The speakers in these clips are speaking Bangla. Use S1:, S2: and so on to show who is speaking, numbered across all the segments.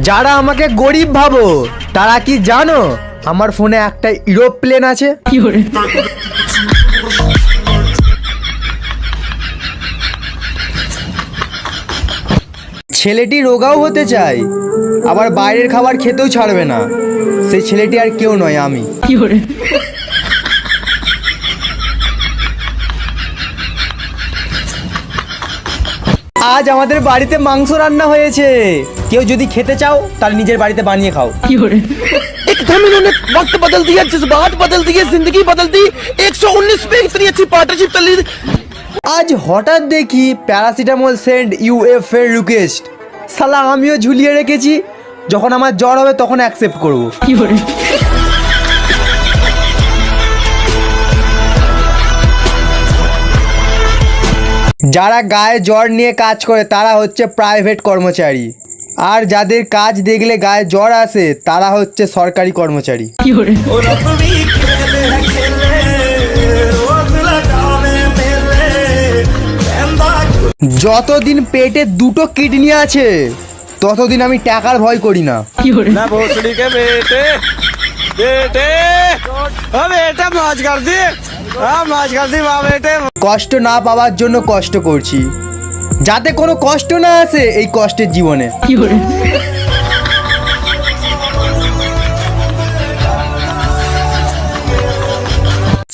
S1: যারা আমাকে গরিব ভাবো তারা কি জানো আমার ফোনে একটা এরোপ্লেন আছে। ছেলেটি রোগাও হতে চায়, আবার বাইরের খাবার খেতেও ছাড়বে না। সেই ছেলেটি আর কেউ নয়, আমি। আজ আমাদের বাড়িতে মাংস রান্না হয়েছে। কেউ যদি খেতে চাও তাহলে নিজের বাড়িতে বানিয়ে খাও।
S2: एकदम इन्होंने वक्त बदल दिया, जज्बात बदल दिए, जिंदगी बदल दी। 119 पे इतनी अच्छी पार्टनरशिप चल रही।
S1: আজ হঠাৎ দেখি প্যারাসিটামল সেন্ড ইউএফ এর রিকোয়েস্ট। শালা আমিও ঝুলিয়ে রেখেছি, যখন আমার জ্বর হবে তখন অ্যাকসেপ্ট করব। যারা গায়ে জ্বর নিয়ে কাজ করে তারা হচ্ছে প্রাইভেট কর্মচারী, আর যাদের কাজ দেখলে গায়ে জ্বর আসে তারা হচ্ছে সরকারি কর্মচারী। যতদিন পেটে দুটো কিডনি আছে ততদিন আমি টাকার ভয় করি না।
S2: ना भोसड़ी के बेटे बेटे हाँ बेटा मौज कर दी, हाँ मौज कर दी वाह बेटे।
S1: কষ্ট না পাওয়ার জন্য কষ্ট করছি, যাতে কোনো কষ্ট না আসে এই কষ্টের জীবনে।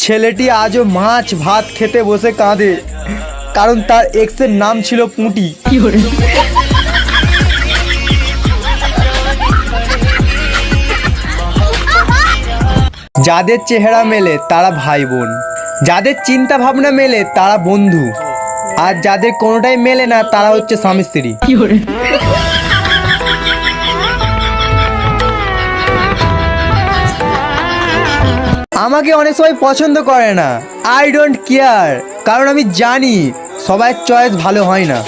S1: ছেলেটি আজও মাছ ভাত খেতে বসে কাঁদে, কারণ তার এক্সের নাম ছিল পুঁটি। যাদের চেহারা মেলে তারা ভাই বোন, যাদের চিন্তা ভাবনা মেলে তারা বন্ধু, আর যাদের কোনোটাই মেলে না তারা হচ্ছে স্বামী স্ত্রী। আমাকে অনেক সময় পছন্দ করে না, আই ডোন্ট কেয়ার, কারণ আমি জানি সবার চয়েস ভালো হয় না।